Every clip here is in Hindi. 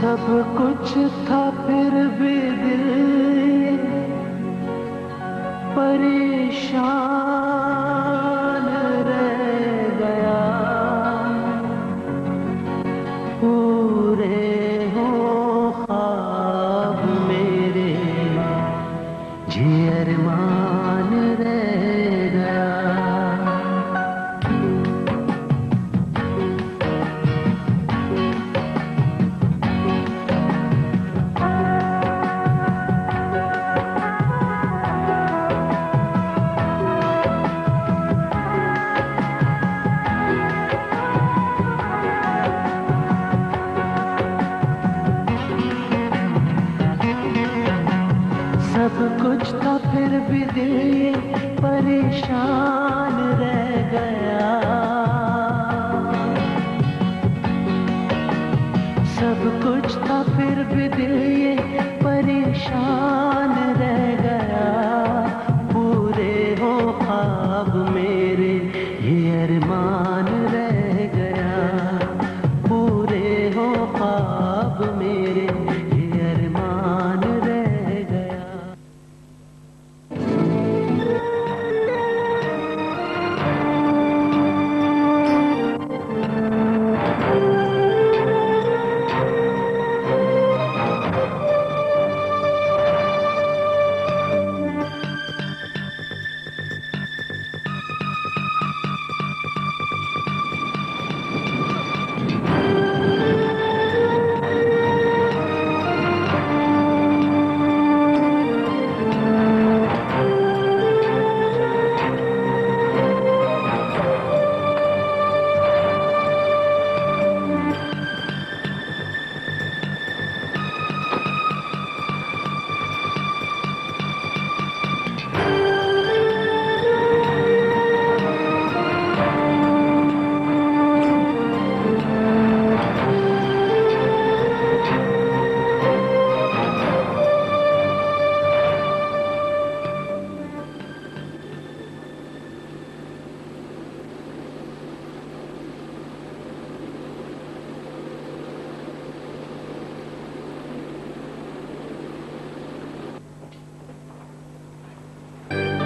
सब कुछ था फिर भी दिल परेशान रह गया। पूरे हो ख्वाब मेरे, ये अरमान रह गया। सब कुछ था फिर भी दिल ये परेशान रह गया। सब कुछ था फिर भी दिल ये परेशान रह गया। पूरे हो ख्वाब मेरे, ये अरमान रह गया। पूरे हो ख्वाब मेरे, ये अरमान रह गया।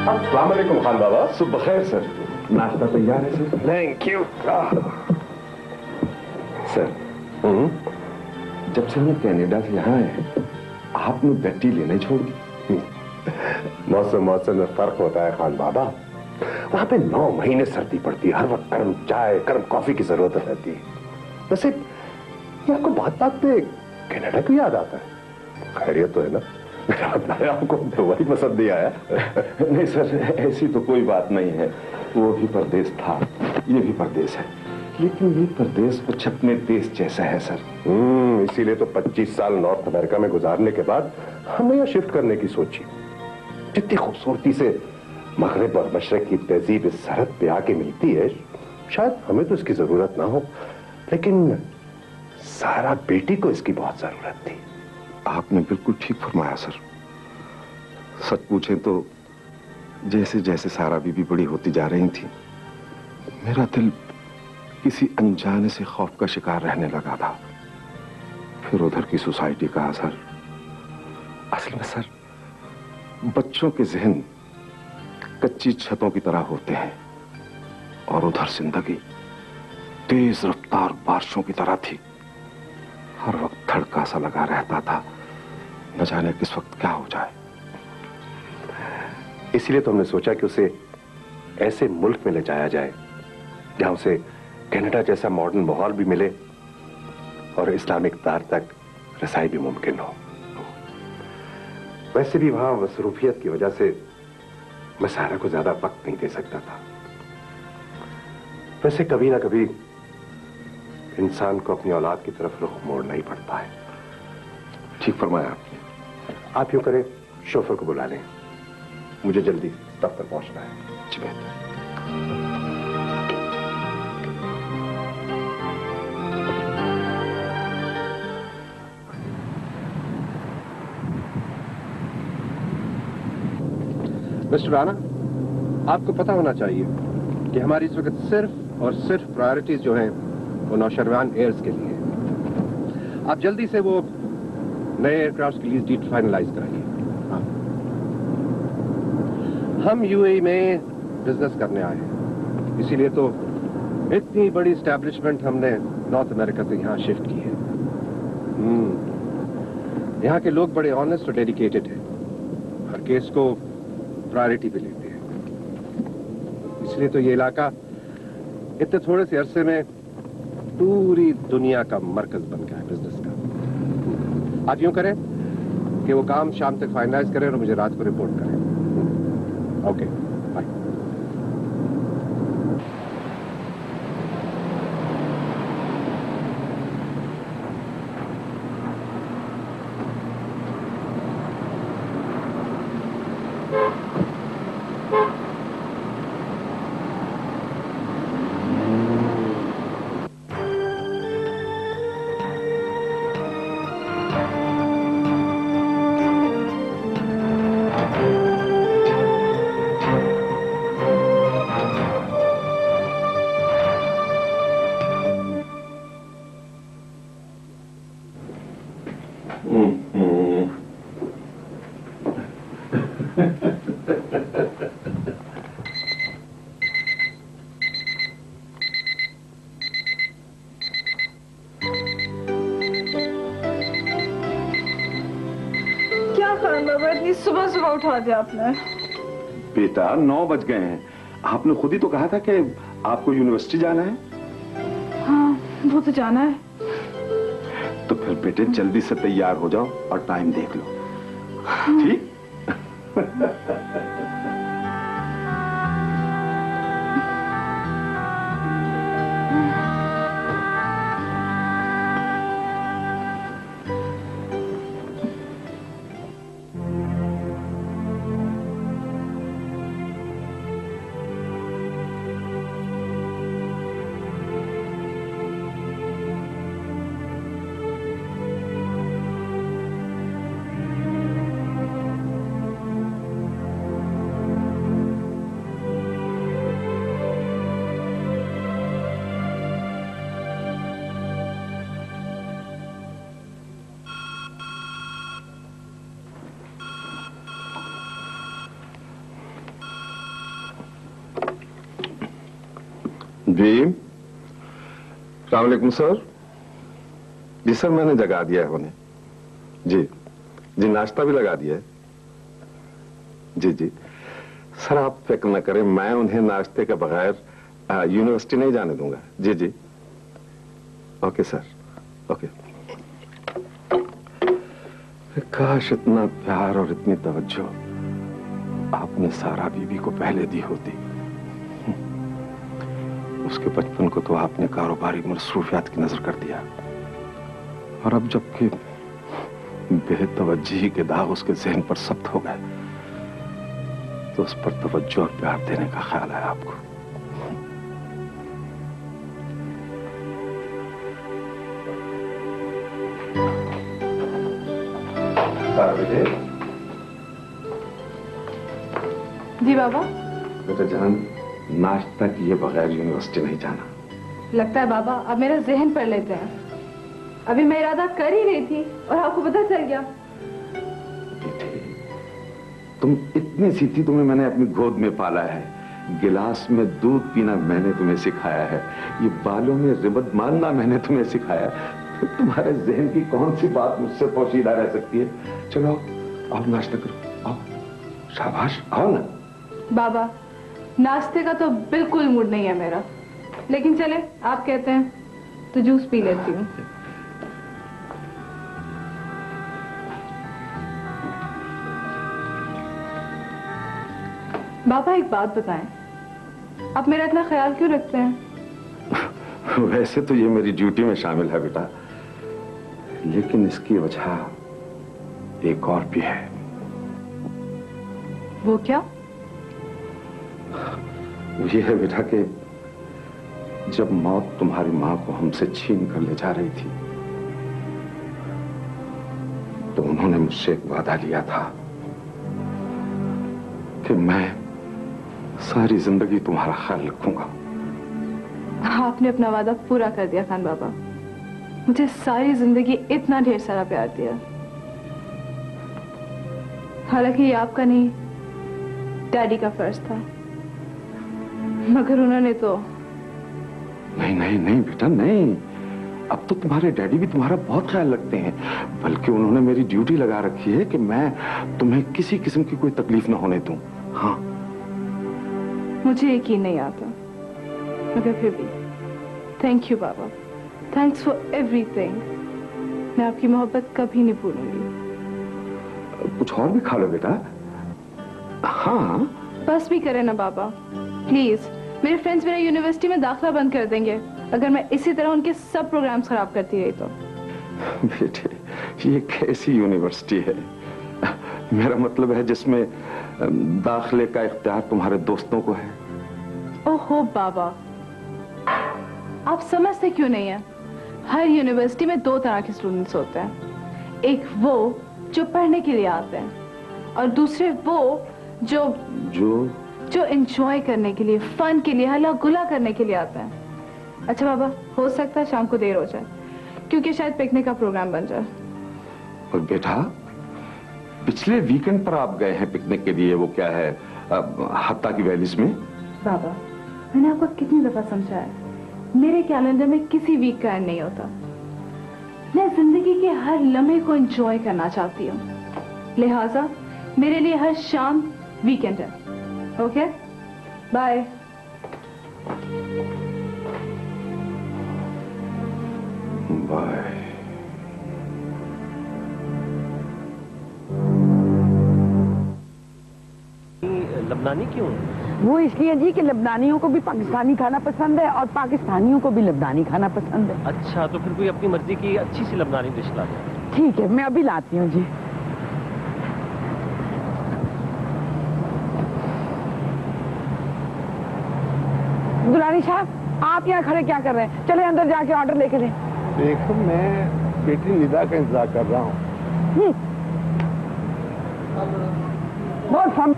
अस्सलाम वालेकुम खान बाबा। सुबह खैर सर, नाश्ता तैयार है सर। Thank you. सर जब से हम कनाडा से यहाँ आए, आपने बेटी लेने छोड़ दी। मौसम मौसम में फर्क होता है खान बाबा। वहां पे 9 महीने सर्दी पड़ती है, हर वक्त गर्म चाय गर्म कॉफी की जरूरत रहती है। वैसे ये आपको बात बात पे कनाडा क्यों याद आता है? खैरियत तो है ना? मेरा मतलब है आपको वही पसंद नहीं आया? नहीं सर, ऐसी तो कोई बात नहीं है। वो भी परदेश था, ये भी परदेश है, लेकिन ये परदेश कुछ अपने देश जैसा है सर। इसीलिए तो 25 साल नॉर्थ अमेरिका में गुजारने के बाद हमने यहाँ शिफ्ट करने की सोची। जितनी खूबसूरती से मगरिब और मशरक की तहजीब इस सरहद पे आके मिलती है, शायद हमें तो इसकी जरूरत ना हो, लेकिन सारा बेटी को इसकी बहुत जरूरत थी। आपने बिल्कुल ठीक फरमाया सर। सच पूछें तो जैसे जैसे सारा बीबी बड़ी होती जा रही थी, मेरा दिल किसी अनजाने से खौफ का शिकार रहने लगा था। फिर उधर की सोसाइटी का असर। असल में सर, बच्चों के जहन कच्ची छतों की तरह होते हैं, और उधर जिंदगी तेज रफ्तार बारिशों की तरह थी। हर वक्त धड़का सा लगा रहता था, न जाने किस वक्त क्या हो जाए। इसीलिए तो हमने सोचा कि उसे ऐसे मुल्क में ले जाया जाए जहां उसे कनाडा जैसा मॉडर्न माहौल भी मिले और इस्लामिक तार तक रसाई भी मुमकिन हो। वैसे भी वहां मसरूफियत की वजह से मैं सारा को ज्यादा वक्त नहीं दे सकता था। वैसे कभी ना कभी इंसान को अपनी औलाद की तरफ रुख मोड़ना ही पड़ता है। ठीक फरमाया आपने। आप यूं करें, शोफर को बुला लें, मुझे जल्दी दफ्तर पहुंचना है। जी बेहतर। मिस्टर राणा, आपको पता होना चाहिए कि हमारी इस वक्त सिर्फ और सिर्फ प्रायोरिटीज जो हैं वो नौशरवान एयर्स के लिए हैं। आप जल्दी से वो नए एयरक्राफ्ट की लीज डीड फाइनलाइज कराइए। हम यूएई में बिजनेस करने आए हैं, इसीलिए तो इतनी बड़ी एस्टैब्लिशमेंट हमने नॉर्थ अमेरिका से यहां शिफ्ट की है। यहाँ के लोग बड़े ऑनेस्ट और डेडिकेटेड हैं, हर केस को प्रायोरिटी पे लेते हैं, इसलिए तो ये इलाका इतने थोड़े से अरसे में पूरी दुनिया का मरकज बन गया है बिजनेस का। आप यूं करें कि वो काम शाम तक फाइनलाइज करें और मुझे रात को रिपोर्ट करें। Okay, bye. सुबह सुबह उठा दिया आपने। बेटा 9 बज गए हैं, आपने खुद ही तो कहा था कि आपको यूनिवर्सिटी जाना है। हाँ वो तो जाना है। तो फिर बेटे जल्दी से तैयार हो जाओ और टाइम देख लो, ठीक? जी सलामुअलैकुम सर। जी सर मैंने जगा दिया है उन्हें। जी जी नाश्ता भी लगा दिया है। जी जी सर आप फिक्र न करें, मैं उन्हें नाश्ते के बगैर यूनिवर्सिटी नहीं जाने दूंगा। जी जी ओके सर ओके। काश इतना प्यार और इतनी तवज्जो आपने सारा बीबी को पहले दी होती। उसके बचपन को तो आपने कारोबारी मसरूफियात की नजर कर दिया, और अब जबकि बेतवज्जी के दाग उसके ज़हन पर सख्त हो गए तो उस पर तवज्जो और प्यार देने का ख्याल है आपको। जी बाबा। बेटा जान नाश्ता किए बगैर यूनिवर्सिटी नहीं जाना। लगता है बाबा अब मेरा जहन पढ़ लेते हैं। अभी मैं इरादा कर ही रही थी और आपको पता चल गया। बेटे तुम इतनी सी थी, तुम्हें मैंने अपनी गोद में पाला है, गिलास में दूध पीना मैंने तुम्हें सिखाया है, ये बालों में रिबन मारना मैंने तुम्हें सिखाया है, तो तुम्हारे जहन की कौन सी बात मुझसे पोशीदा रह सकती है। चलो आओ नाश्ता करो, आओ शाबाश आओ ना। बाबा नाश्ते का तो बिल्कुल मूड नहीं है मेरा, लेकिन चले आप कहते हैं तो जूस पी लेती हूँ। बाबा एक बात बताएं, आप मेरा इतना ख्याल क्यों रखते हैं? वैसे तो ये मेरी ड्यूटी में शामिल है बेटा, लेकिन इसकी वजह एक और भी है। वो क्या? ये है बेटा कि जब मौत तुम्हारी मां को हमसे छीन कर ले जा रही थी तो उन्होंने मुझसे एक वादा लिया था कि मैं सारी जिंदगी तुम्हारा ख्याल रखूंगा। आपने अपना वादा पूरा कर दिया खान बाबा। मुझे सारी जिंदगी इतना ढेर सारा प्यार दिया। हालांकि ये आपका नहीं, डैडी का फर्ज था, मगर उन्होंने तो। नहीं नहीं नहीं बेटा नहीं, अब तो तुम्हारे डैडी भी तुम्हारा बहुत ख्याल रखते हैं, बल्कि उन्होंने मेरी ड्यूटी लगा रखी है कि मैं तुम्हें किसी किस्म की कोई तकलीफ ना होने दूं। हाँ, मुझे यकीन नहीं आता, मगर फिर भी thank you Baba, thanks for everything. मैं आपकी मोहब्बत कभी नहीं भूलूंगी। कुछ और भी खा लो बेटा। हाँ, बस भी करें ना बाबा, प्लीज। मेरे फ्रेंड्स मेरा यूनिवर्सिटी में दाखिला बंद कर देंगे अगर मैं इसी तरह उनके सब प्रोग्राम्स खराब करती रही तो। बेटे ये कैसी यूनिवर्सिटी है? मेरा मतलब है जिसमें दाखिले का इख्तियार तुम्हारे दोस्तों को है। ओहो बाबा, आप समझते क्यों नहीं है? हर यूनिवर्सिटी में दो तरह के स्टूडेंट्स होते हैं, एक वो जो पढ़ने के लिए आते हैं और दूसरे वो जो एंजॉय करने के लिए, फन के लिए, हल्ला गुल्ला करने के लिए आते हैं। अच्छा बाबा, हो सकता है शाम को देर हो जाए क्योंकि शायद पिकनिक का प्रोग्राम बन जाए। और बेटा पिछले वीकेंड पर आप गए हैं पिकनिक के लिए, वो क्या है हत्ता की वैलीज में। बाबा मैंने आपको कितनी दफा समझाया है, मेरे कैलेंडर में किसी वीक का एंड नहीं होता। मैं जिंदगी के हर लम्हे को एंजॉय करना चाहती हूँ, लिहाजा मेरे लिए हर शाम वीकेंड है। Okay bye. बाय। लबनानी क्यों? वो इसलिए जी कि लबनानियों को भी पाकिस्तानी खाना पसंद है और पाकिस्तानियों को भी लबनानी खाना पसंद है। अच्छा, तो फिर कोई अपनी मर्जी की अच्छी सी लबनानी डिश ला दे। ठीक है, मैं अभी लाती हूँ जी। दुलारी साहब, आप यहाँ खड़े क्या कर रहे हैं? चले अंदर जाके ऑर्डर लेके दें। देखो मैं बेटी निदा का इंतजार कर रहा हूँ। बहुत सम...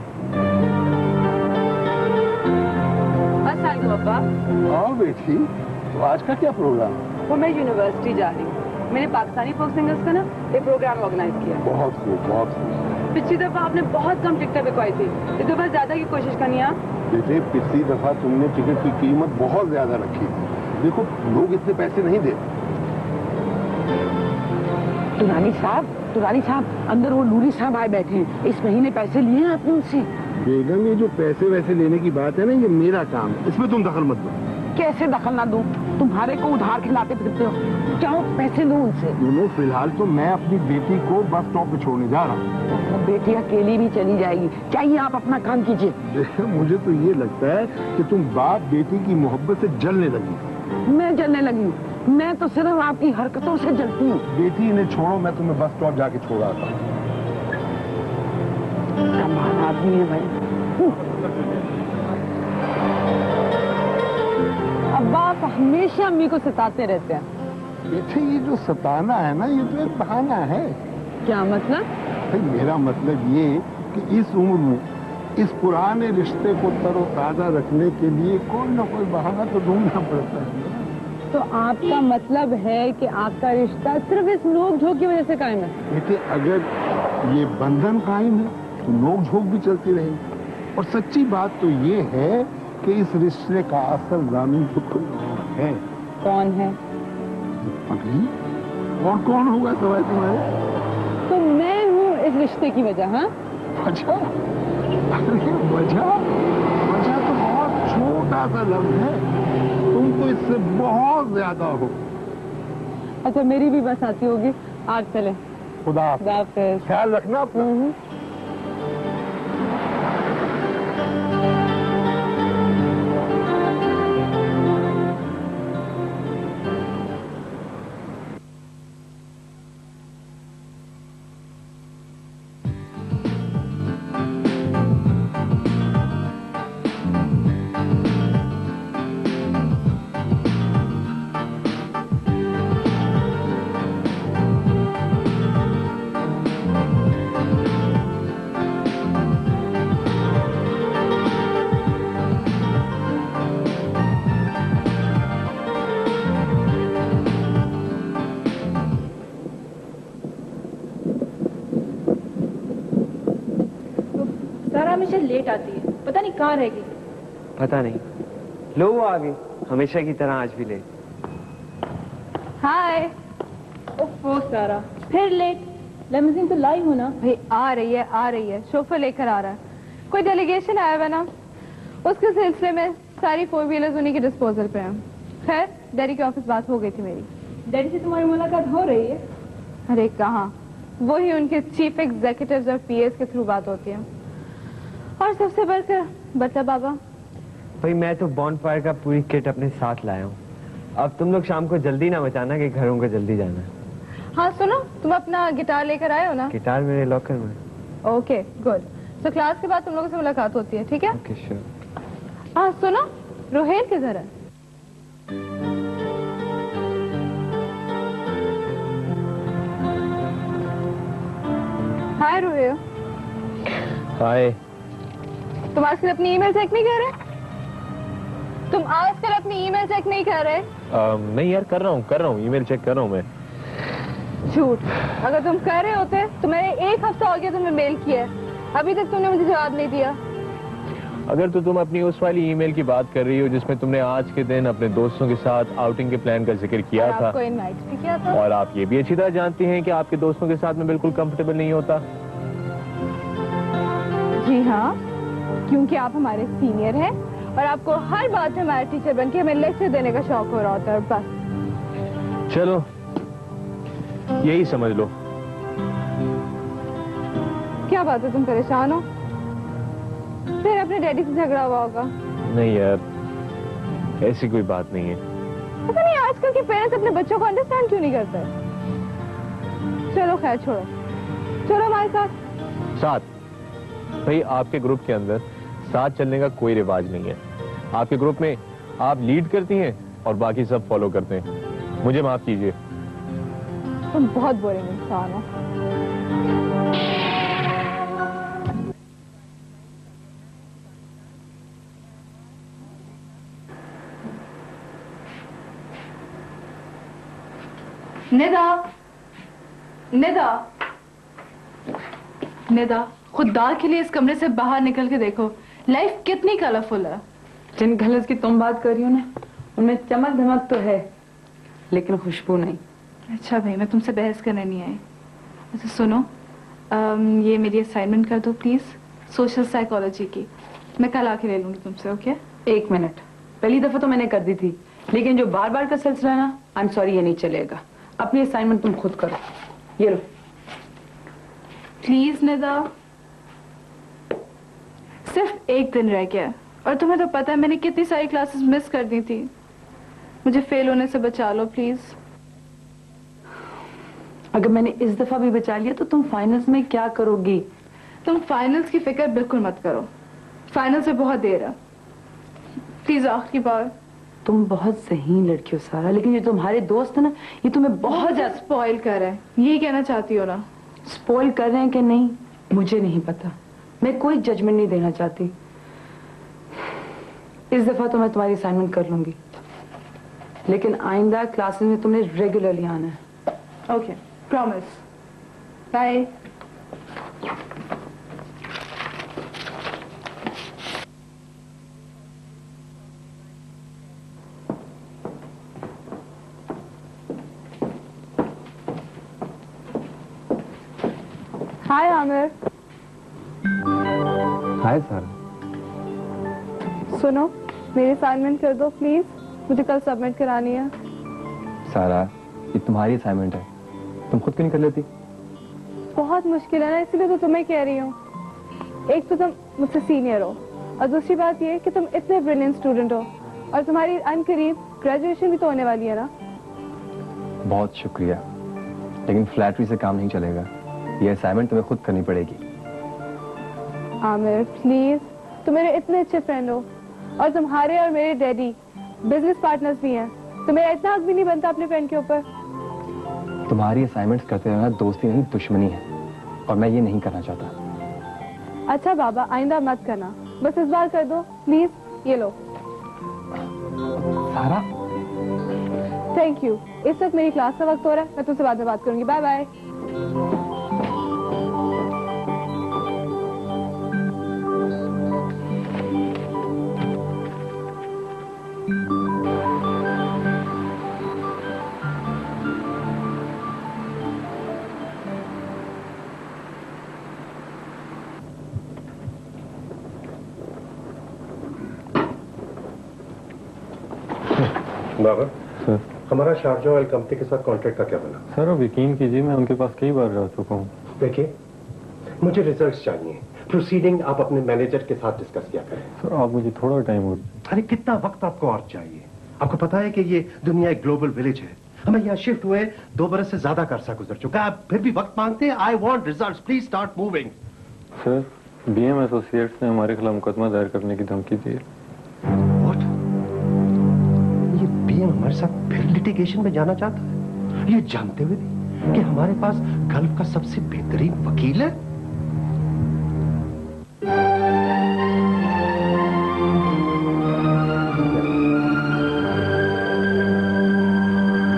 पापा, और बेटी, तो आज का क्या प्रोग्राम? वो मैं यूनिवर्सिटी जा रही हूँ। मैंने पाकिस्तानी फोक सिंगर्स का ना एक प्रोग्राम ऑर्गेनाइज किया। बहुत खूब, बहुत खूब। पिछली दफा आपने बहुत कम टिकटें बिकवाई थी, इस दफा ज्यादा की कोशिश करनी है आप। बेटे पिछली दफा तुमने टिकट की कीमत बहुत ज्यादा रखी थी, देखो लोग इतने पैसे नहीं देते। दुलारी साहब, अंदर वो नूरी साहब आए बैठे हैं, इस महीने पैसे लिए हैं आपने उनसे? बेगम, ये जो पैसे वैसे लेने की बात है ना, ये मेरा काम है, इसमें तुम दखल मत दो। कैसे दखल ना दूं? तुम्हारे को उधार खिलाते फिरते हो, जाओ पैसे दो उनसे। दोनों फिलहाल तो मैं अपनी बेटी को बस स्टॉप पे छोड़ने जा रहा हूँ। बेटी अकेली भी चली जाएगी, चाहिए आप अपना काम कीजिए। मुझे तो ये लगता है कि तुम बाप बेटी की मोहब्बत से जलने लगी। मैं जलने लगी हूँ? मैं तो सिर्फ आपकी हरकतों से जलती हूँ। बेटी इन्हें छोड़ो, मैं तुम्हें बस स्टॉप जाके छोड़ आता हूँ। कमाल आदमी है भाई। अब्बा आप हमेशा अम्मी को सताते रहते हैं। बेटे ये जो सताना है ना, ये तो एक बहाना है। क्या मतलब? भाई मेरा मतलब ये कि इस उम्र में इस पुराने रिश्ते को तरोताजा रखने के लिए कोई ना कोई बहाना तो ढूंढना पड़ता है। तो आपका मतलब है कि आपका रिश्ता सिर्फ इस नोक झोंक की वजह से कायम है? बेटे अगर ये बंधन कायम है तो नोक झोंक भी चलती रहेगी। और सच्ची बात तो ये है कि इस रिश्ते का असल जामिन तो कोई और है। कौन है? अभी और कौन होगा सवाल तुम्हारे? तो मैं हूँ इस रिश्ते की वजह। हाँ, अच्छा, अरे वजह तो बहुत छोटा सा लफ्ज है, तुम तो इससे बहुत ज्यादा हो। अच्छा मेरी भी बस आती होगी, आज चले। खुदा हाफिज। ख्याल रखना अपना। कहाँ रह गई? पता नहीं। लो वो आ गई, हमेशा की तरह आज भी लेट। हाय। ओह सारा, फिर लेट? लेमोजिन तो लाई हो ना? भाई आ रही है, शोफर लेकर आ रहा है। कोई डेलीगेशन आया हुआ ना, उसके सिलसिले में सारी 4 व्हीलर्स उन्हीं के डिस्पोजल पे हैं। खैर डैडी के ऑफिस बात हो गई थी मेरी। डैडी से तुम्हारी मुलाकात हो रही है? अरे कहाँ, वही उनके चीफ एग्जीक्यूटिव्स और पीएस के थ्रू बात होती है। और सबसे बढ़कर बता बाबा। भाई मैं तो बॉनफायर का पूरी किट अपने साथ लाया हूँ। अब तुम लोग शाम को जल्दी ना मचाना कि घरों को जल्दी जाना है। हाँ सुनो, तुम अपना गिटार लेकर आए हो ना? गिटार मेरे लॉकर में। Okay good. तो क्लास के बाद तुम लोगों से मुलाकात होती है, ठीक है? Okay sure. हाँ सुनो, रोहेल किधर है? हाय रोहेल। हाय। तुम आजकल अपनी ईमेल चेक नहीं कर रहे? तुम आजकल अपनी ईमेल चेक नहीं कर रहे? नहीं यार, कर रहा हूँ, ईमेल चेक कर रहा हूँ मैं। झूठ। अगर तुम कर रहे होते तो मैंने 1 हफ्ता हो गया तुम्हें मेल किया है, अभी तक तुमने मुझे जवाब नहीं दिया। अगर तो तुम अपनी उस वाली ईमेल की बात कर रही हो जिसमें तुमने आज के दिन अपने दोस्तों के साथ आउटिंग के प्लान का जिक्र किया था, आपको इनवाइट भी किया था। और आप ये भी अच्छी तरह जानती हैं कि आपके दोस्तों के साथ में बिल्कुल कंफर्टेबल नहीं होता। जी हाँ, क्योंकि आप हमारे सीनियर हैं और आपको हर बात में हमारे टीचर बन के हमें लेक्चर देने का शौक हो रहा होता है। बस चलो यही समझ लो। क्या बात है, तुम परेशान हो? फिर अपने डैडी से झगड़ा हुआ होगा। नहीं यार, ऐसी कोई बात नहीं है। पता नहीं आजकल के पेरेंट्स अपने बच्चों को अंडरस्टैंड क्यों नहीं करते। चलो खैर छोड़ो, चलो हमारे साथ। भाई आपके ग्रुप के अंदर साथ चलने का कोई रिवाज नहीं है। आपके ग्रुप में आप लीड करती हैं और बाकी सब फॉलो करते हैं। मुझे माफ कीजिए। तुम बहुत बोरिंग इंसान हो। निदा, खुदा के लिए इस कमरे से बाहर निकल के देखो, लाइफ कितनी कलरफुल है। जिन कलर्स की तुम बात कर रही हो ना, उनमें चमक धमक तो है लेकिन खुशबू नहीं। अच्छा भाई, मैं तुमसे बहस करने नहीं आई। अच्छा सुनो, ये मेरी असाइनमेंट कर दो प्लीज, सोशल साइकोलॉजी की। मैं कल आके ले लूंगी तुमसे। ओके? 1 मिनट, पहली दफा तो मैंने कर दी थी, लेकिन जो बार बार का सिलसिला है ना, आई एम सॉरी, ये नहीं चलेगा। अपनी असाइनमेंट तुम खुद करो। ये लो प्लीज निदा, सिर्फ 1 दिन रह गया और तुम्हें तो पता है मैंने कितनी सारी क्लासेस मिस कर दी थी। मुझे फेल होने से बचा लो प्लीज। अगर मैंने इस दफा भी बचा लिया तो तुम फाइनल्स में क्या करोगी? तुम फाइनल्स की फिक्र बिल्कुल मत करो, फाइनल से बहुत देर है। प्लीज आखिरी बार। तुम बहुत सही लड़की हो सारा, लेकिन ये तुम्हारे दोस्त है ना, ये तुम्हें बहुत ज्यादा स्पॉइल कर रहे हैं, यही कहना चाहती हो ना? स्पॉइल कर रहे हैं कि नहीं मुझे नहीं पता, मैं कोई जजमेंट नहीं देना चाहती। इस दफा तो मैं तुम्हारी असाइनमेंट कर लूंगी, लेकिन आइंदा क्लासेस में तुमने रेगुलरली आना है। Okay, promise. Bye. Hi Aamir. Hi sir. सुनो, मेरी असाइनमेंट कर दो प्लीज, मुझे कल सबमिट करानी है। सारा, ये तुम्हारी असाइनमेंट है, तुम खुद क्यों नहीं कर लेती? बहुत मुश्किल है ना, इसलिए तो तुम्हें कह रही हूँ। एक तो तुम मुझसे सीनियर हो और दूसरी बात ये कि तुम इतने ब्रिलियंट स्टूडेंट हो और तुम्हारी अनकरीब ग्रेजुएशन भी तो होने वाली है ना। बहुत शुक्रिया, लेकिन फ्लैटरी से काम नहीं चलेगा, ये असाइनमेंट तुम्हें खुद करनी पड़ेगी। आमिर प्लीज, तुम मेरे इतने अच्छे फ्रेंड हो और तुम्हारे और मेरे डैडी बिजनेस पार्टनर्स भी हैं, तो मेरा इतना हक भी नहीं बनता अपने फ्रेंड के ऊपर। तुम्हारी असाइनमेंट्स करते रहना दोस्ती नहीं दुश्मनी है, और मैं ये नहीं करना चाहता। अच्छा बाबा, आइंदा मत करना, बस इस बार कर दो प्लीज। ये लो। सारा, थैंक यू। इस वक्त मेरी क्लास का वक्त हो रहा है, मैं तुमसे बाद में बात करूंगी। Bye bye. बाबा सर हमारा शारजा ऑयल कंपनी के साथ कॉन्ट्रैक्ट का क्या बना? सर अब यकीन कीजिए मैं उनके पास कई बार रह चुका हूँ। देखिए मुझे रिजल्ट्स चाहिए। प्रोसीडिंग आप अपने मैनेजर के साथ डिस्कस किया करें। सर आप मुझे थोड़ा टाइम और अरे कितना वक्त आपको और चाहिए? आपको पता है कि ये दुनिया एक ग्लोबल विलेज है। हमें यहाँ शिफ्ट हुए 2 बरस से ज्यादा का अरसा गुजर चुका है। आप फिर भी वक्त मांगते हैं? I want results, please start moving. Sir BM associates ने हमारे खिलाफ मुकदमा दायर करने की धमकी दी है। व्हाट? ये बीएम हमारे साथ फिर लिटिगेशन में जाना चाहता है, ये जानते हुए भी कि हमारे पास गल्फ का सबसे बेहतरीन वकील है।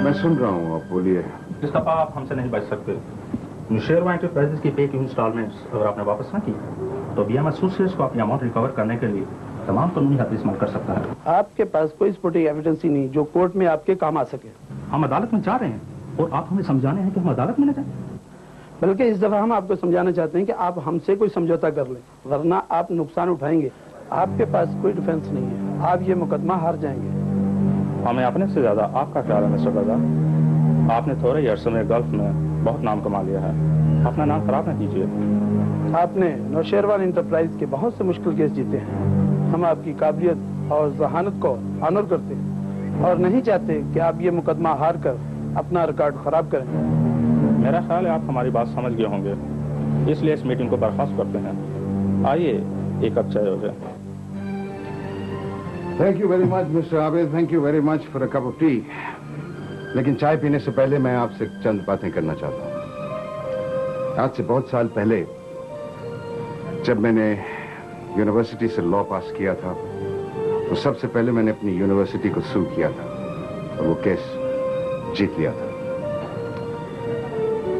मैं सुन रहा हूँ, आप बोलिए। इस दफा आप हमसे नहीं बच सकते। शेरवा एंटरप्राइजेस की पे की इंस्टॉलमेंट्स अगर आपने वापस ना की तो बीएम एसोसिएट्स को अपनी अमाउंट रिकवर करने के लिए तमाम कानूनी हद इस्तेमाल कर सकता है। आपके पास कोई सपोर्टिंग एविडेंस ही नहीं जो कोर्ट में आपके काम आ सके। हम अदालत में जा रहे हैं और आप हमें समझाने हैं कि हम अदालत में न जाएं। बल्कि इस दफा हम आपको समझाना चाहते हैं कि आप हमसे कोई समझौता कर लें, वरना आप नुकसान उठाएंगे। आपके पास कोई डिफेंस नहीं है, आप ये मुकदमा हार जाएंगे। हमें अपने से ज्यादा आपका ख्याल है मिस्टर रजा। आपने थोड़े ही अरसे में गल्फ में बहुत नाम कमा लिया है, अपना नाम खराब न कीजिए। आपने नौशेरवान इंटरप्राइज के बहुत से मुश्किल केस जीते हैं। हम आपकी काबिलियत और जहानत को ऑनर करते हैं और नहीं चाहते कि आप ये मुकदमा हार कर अपना रिकॉर्ड खराब करें। मेरा ख्याल है आप हमारी बात समझ गए होंगे, इसलिए इस मीटिंग को बर्खास्त करते हैं। आइए एक कप चाय हो जाए। Thank you very much mister Abid, thank you very much for a cup of T. लेकिन चाय पीने से पहले मैं आपसे चंद बातें करना चाहता हूँ। आज से बहुत साल पहले जब मैंने यूनिवर्सिटी से लॉ पास किया था तो सबसे पहले मैंने अपनी यूनिवर्सिटी को सू किया था और वो केस जीत लिया था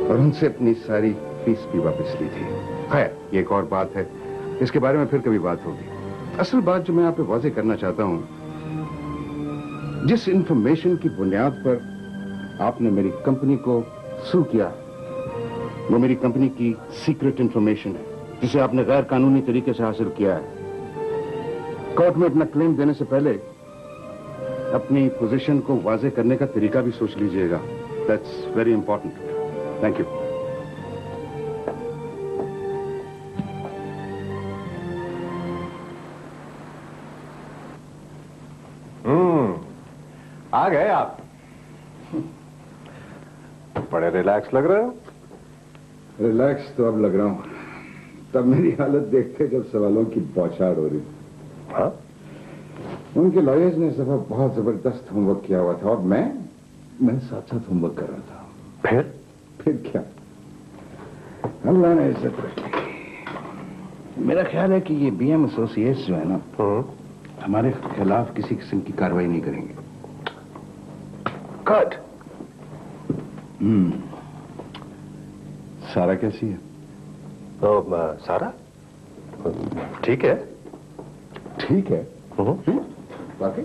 और उनसे अपनी सारी फीस भी वापस ली थी। खैर ये एक और बात है, इसके बारे में फिर कभी बात होगी। असल बात जो मैं आप पे वाज़ेह करना चाहता हूं, जिस इंफॉर्मेशन की बुनियाद पर आपने मेरी कंपनी को सू किया वो मेरी कंपनी की सीक्रेट इंफॉर्मेशन है जिसे आपने गैर कानूनी तरीके से हासिल किया है। कोर्ट में अपना क्लेम देने से पहले अपनी पोजीशन को वाज़ेह करने का तरीका भी सोच लीजिएगा। That's very important. Thank you. आ गए आप। बड़े रिलैक्स लग रहे हो। रिलैक्स तो अब लग रहा हूं, तब मेरी हालत देखते जब सवालों की बौछार हो रही। हाँ? उनके लॉयर्स ने इस दफा बहुत जबरदस्त होमवर्क किया हुआ था और मैं साथ साथ होमवर्क कर रहा था। फिर क्या, अल्लाह ने इज्जत रखी। मेरा ख्याल है कि ये बीएम एसोसिएट्स जो है ना, हमारे खिलाफ किसी किस्म की कार्रवाई नहीं करेंगे। गुड। सारा कैसी है? तो सारा ठीक है। ठीक है? वाकई?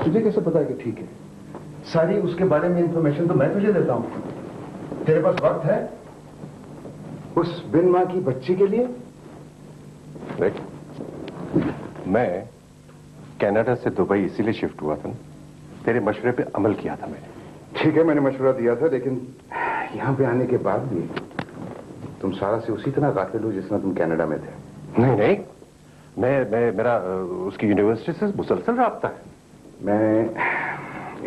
तुझे कैसे पता है कि ठीक है? सारी उसके बारे में इंफॉर्मेशन तो मैं तुझे देता हूं। तेरे पास वक्त है उस बिन मां की बच्ची के लिए? देख, मैं कनाडा से दुबई इसीलिए शिफ्ट हुआ था ना, तेरे मशवरे पे अमल किया था मैंने। ठीक है, मैंने मशवरा दिया था, लेकिन यहां पे आने के बाद भी तुम सारा से उसी तरह गाफिल हो जितना तुम कनाडा में थे। नहीं, मेरा उसकी यूनिवर्सिटी से मुसलसल राब्ता है। मैं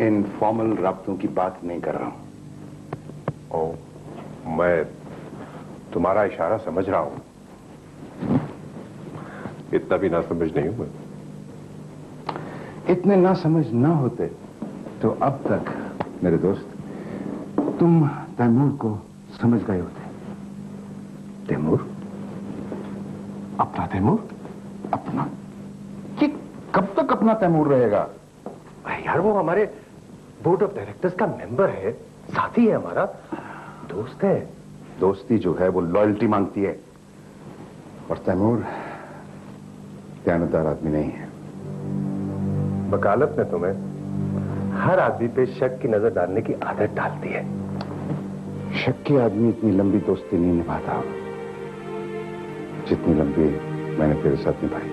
इन फॉर्मल राब्तों की बात नहीं कर रहा हूं। ओ, मैं तुम्हारा इशारा समझ रहा हूं। इतना भी ना समझ नहीं हूं मैं। इतने ना समझ ना होते तो अब तक मेरे दोस्त तुम तैमूर को समझ गए होते। तैमूर? अपना तैमूर? अपना? कि कब तक अपना तैमूर रहेगा? यार वो हमारे बोर्ड ऑफ डायरेक्टर्स का मेंबर है, साथी है, हमारा दोस्त है। दोस्ती जो है वो लॉयल्टी मांगती है और तैमूर खयानतदार आदमी नहीं है। वकालत ने तुम्हें हर आदमी पे शक की नजर डालने की आदत डाल दी है। शक्की आदमी इतनी लंबी दोस्ती नहीं निभाता जितनी लंबी मैंने तेरे साथ निभाई।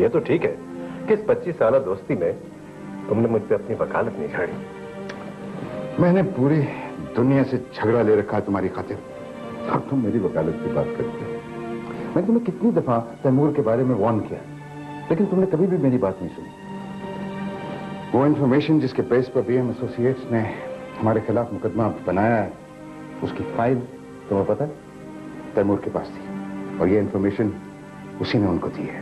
ये तो ठीक है कि इस 25 साल दोस्ती में तुमने मुझ पे अपनी वकालत नहीं छाड़ी। मैंने पूरी दुनिया से झगड़ा ले रखा है तुम्हारी खातिर और तुम मेरी वकालत की बात करते हो। मैंने तुम्हें कितनी दफा तैमूर के बारे में वार्न किया, लेकिन तुमने कभी भी मेरी बात नहीं सुनी। वो इंफॉर्मेशन जिसके बेस पर बीएम एसोसिएट्स ने हमारे खिलाफ मुकदमा बनाया है, उसकी फाइल तुम्हें पता है तैमूर के पास थी और ये इंफॉर्मेशन उसी ने उनको दी है।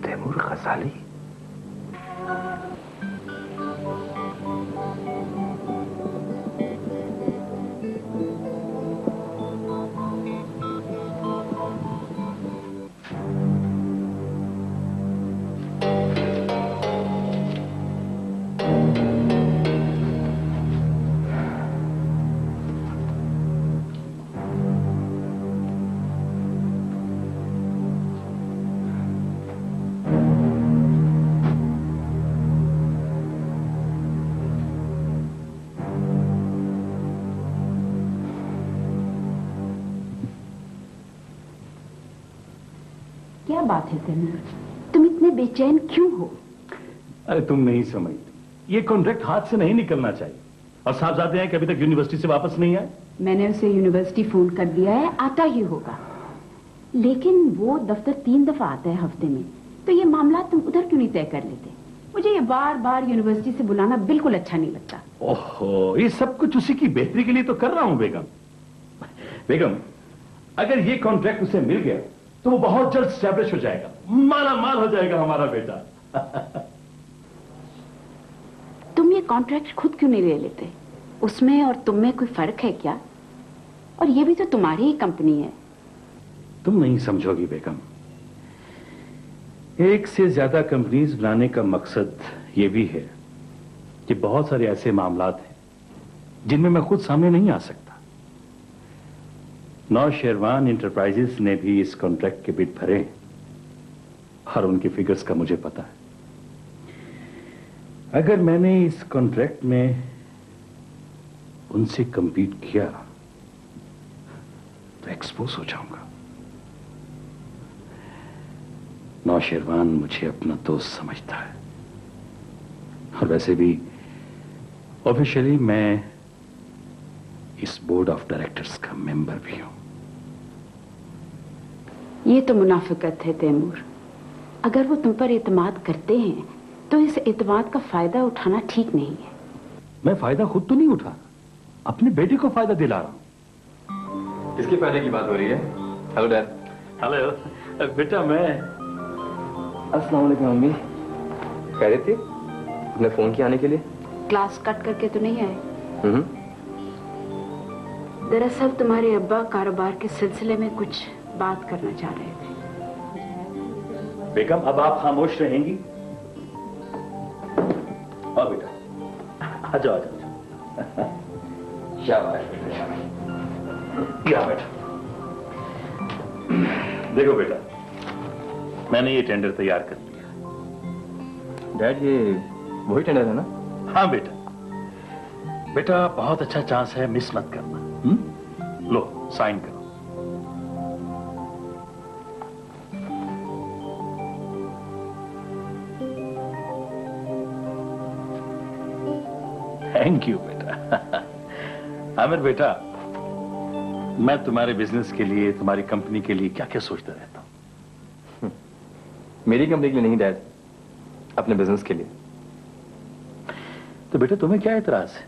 तैमूर गजाली? क्या बात है तैमूर, तुम इतने बेचैन क्यों हो? अरे तुम नहीं समझती, ये कॉन्ट्रैक्ट हाथ से नहीं निकलना चाहिए। और साहबजादे हैं कि अभी तक यूनिवर्सिटी से वापस नहीं आए। मैंने उसे यूनिवर्सिटी फोन कर दिया है, आता ही होगा। लेकिन वो दफ्तर 3 दफा आता है हफ्ते में, तो ये मामला तुम उधर क्यों नहीं तय कर लेते? मुझे ये बार बार यूनिवर्सिटी से बुलाना बिल्कुल अच्छा नहीं लगता। ओहो, ये सब कुछ उसी की बेहतरी के लिए तो कर रहा हूं बेगम। बेगम, अगर ये कॉन्ट्रैक्ट उसे मिल गया तो वो बहुत जल्द स्टैब्लिश हो जाएगा, माला माल हो जाएगा हमारा बेटा। तुम ये कॉन्ट्रैक्ट खुद क्यों नहीं ले लेते? उसमें और तुम में कोई फर्क है क्या? और ये भी तो तुम्हारी ही कंपनी है। तुम नहीं समझोगी बेगम, एक से ज्यादा कंपनीज बनाने का मकसद ये भी है कि बहुत सारे ऐसे मामलात हैं जिनमें मैं खुद सामने नहीं आ सकता। नौशेरवान इंटरप्राइजेस ने भी इस कॉन्ट्रैक्ट के बिड भरे और उनकी फिगर्स का मुझे पता है। अगर मैंने इस कॉन्ट्रैक्ट में उनसे कंपीट किया तो एक्सपोज हो जाऊंगा। नौशेरवान मुझे अपना दोस्त समझता है और वैसे भी ऑफिशियली मैं इस बोर्ड ऑफ डायरेक्टर्स का मेंबर भी हूं। ये तो मुनाफिकत है तैमूर। अगर वो तुम पर एतमाद करते हैं तो इस एतमाद का फायदा उठाना ठीक नहीं है। मैं फायदा खुद तो नहीं उठा, अपने बेटे को फायदा दिला रहा हूं। किसके फायदे की बात हो रही है? Hello dad. हेलो बेटा, मैं अस्सलाम वालेकुम मम्मी। कह रही थी तुमने फोन किया आने के लिए? क्लास कट करके तो नहीं आए? दरअसल तुम्हारे अब्बा कारोबार के सिलसिले में कुछ बात करना चाह रहे थे। बेगम, अब आप खामोश रहेंगी? आओ बेटा, आ जाओ आ जाओ। शाबाश बेटा, क्या बेटा। देखो बेटा, मैंने ये टेंडर तैयार कर लिया। डैड, ये वही टेंडर है ना? हाँ बेटा, बेटा बहुत अच्छा चांस है, मिस मत करना। लो साइन करो। थैंक यू बेटा। आमिर बेटा, मैं तुम्हारे बिजनेस के लिए, तुम्हारी कंपनी के लिए क्या क्या सोचता रहता हूं। मेरी कंपनी के लिए नहीं डैड, अपने बिजनेस के लिए। तो बेटा तुम्हें क्या एतराज है?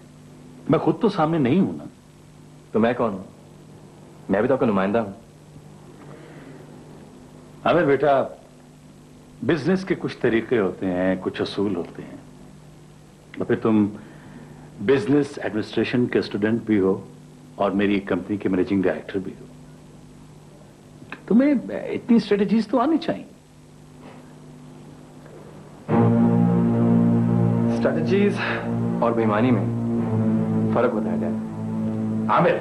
मैं खुद तो सामने नहीं हूं ना। तो मैं कौन हूं? मैं भी तो आपका नुमाइंदा हूं। आमिर बेटा, बिजनेस के कुछ तरीके होते हैं, कुछ असूल होते हैं। तो फिर तुम बिजनेस एडमिनिस्ट्रेशन के स्टूडेंट भी हो और मेरी कंपनी के मैनेजिंग डायरेक्टर भी हो। तुम्हें इतनी स्ट्रेटेजीज तो आनी चाहिए। स्ट्रेटेजीज और बेईमानी में फर्क होता है डैड। आमिर,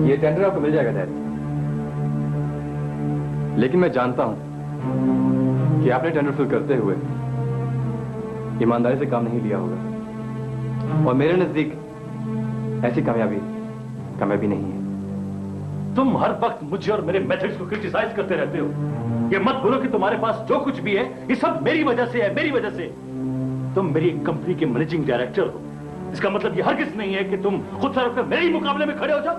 ये टेंडर आपको मिल जाएगा डैड, लेकिन मैं जानता हूं कि आपने टेंडर फिल करते हुए ईमानदारी से काम नहीं लिया होगा, और मेरे नजदीक ऐसी कामयाबी नहीं है। तुम हर वक्त मुझे और मेरे मेथड्स को क्रिटिसाइज करते रहते हो। ये मत बोलो कि तुम्हारे पास जो कुछ भी है ये सब मेरी वजह से है, मेरी वजह से। तुम मेरी कंपनी के मैनेजिंग डायरेक्टर हो, इसका मतलब ये हरगिज नहीं है कि तुम खुद सर होकर मेरे ही मुकाबले में खड़े हो जाओ।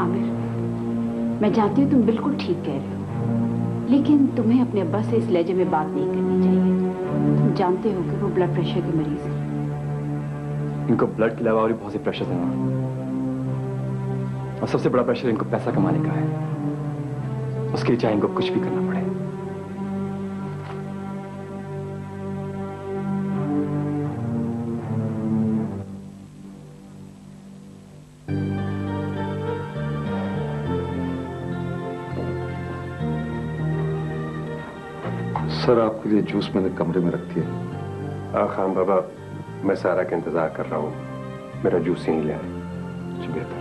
आमिर, मैं जानती हूँ तुम बिल्कुल ठीक कह रहे हो, लेकिन तुम्हें अपने अब्बा से इस लहजे में बात नहीं करनी चाहिए। तुम जानते हो कि वो ब्लड प्रेशर के मरीज हैं। इनको ब्लड के अलावा और भी बहुत से प्रेशर हैं, और सबसे बड़ा प्रेशर इनको पैसा कमाने का है। उसके लिए चाहे इनको कुछ भी करना पड़े। सर, आपके लिए जूस मैंने कमरे में रख दिया। खान बाबा, मैं सारा का इंतजार कर रहा हूँ, मेरा जूस यहीं ले आए। जी बेहतर।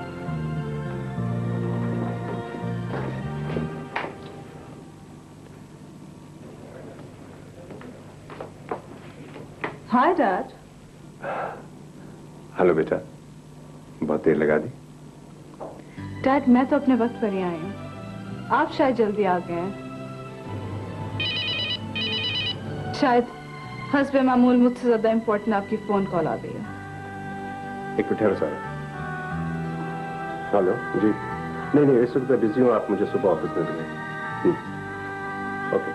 Hi dad. हेलो बेटा, बहुत देर लगा दी। डैड, मैं तो अपने वक्त पर ही आई हूँ, आप शायद जल्दी आ गए हैं। शायद हस्बे मामूल मुझसे ज्यादा इम्पोर्टेंट आपकी फोन कॉल आ गई है। एक मिनट ठहरो सारा। हेलो जी। नहीं, इस वक्त मैं बिजी हूँ, आप मुझे सुबह ऑफिस में मिलें। ओके।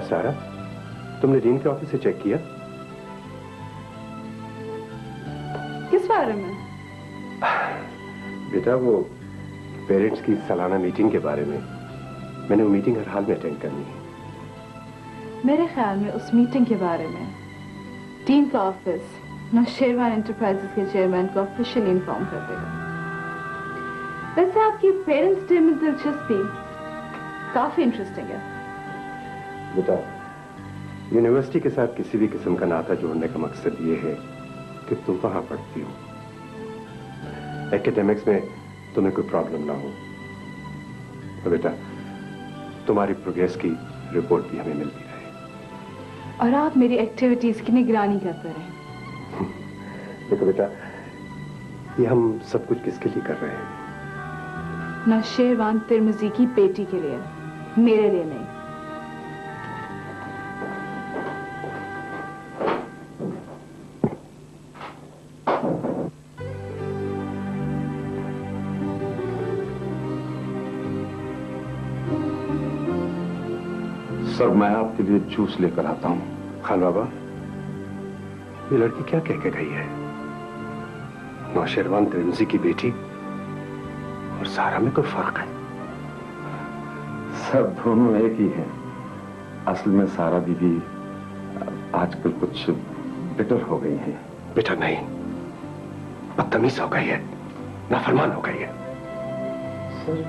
सारा, तुमने डीन के ऑफिस से चेक किया? किस बारे में? बेटा, वो पेरेंट्स की सालाना मीटिंग के बारे में। मैंने वो मीटिंग हर हाल में अटेंड करनी है। मेरे ख्याल में उस मीटिंग के बारे में डीन का ऑफिस नौशेरवान एंटरप्राइजेस के चेयरमैन को ऑफिशियली इन्फॉर्म कर देगा। वैसे आपकी पेरेंट्स डे में दिलचस्पी काफी इंटरेस्टिंग है। बेटा, यूनिवर्सिटी के साथ किसी भी किस्म का नाता जोड़ने का मकसद ये है कि तुम वहां पढ़ती हो, एकेडमिक्स में तुम्हें कोई प्रॉब्लम ना हो। तो बेटा, तुम्हारी प्रोग्रेस की रिपोर्ट भी हमें मिलती रहे, और आप मेरी एक्टिविटीज की निगरानी करते रहे। देखो बेटा, ये हम सब कुछ किसके लिए कर रहे हैं? नौशेरवान तिरमिजी की बेटी के लिए, मेरे लिए नहीं। सर, मैं आपके लिए जूस लेकर आता हूं। खान बाबा, ये लड़की क्या कह के गई है? नौशेरवान तिरमिजी की बेटी और सारा में कोई फर्क है? सर, दोनों एक ही हैं। असल में सारा बीबी आजकल कुछ बिटर हो गई है। बेटा नहीं, बदतमीज हो गई है, नाफरमान हो गई है। सर,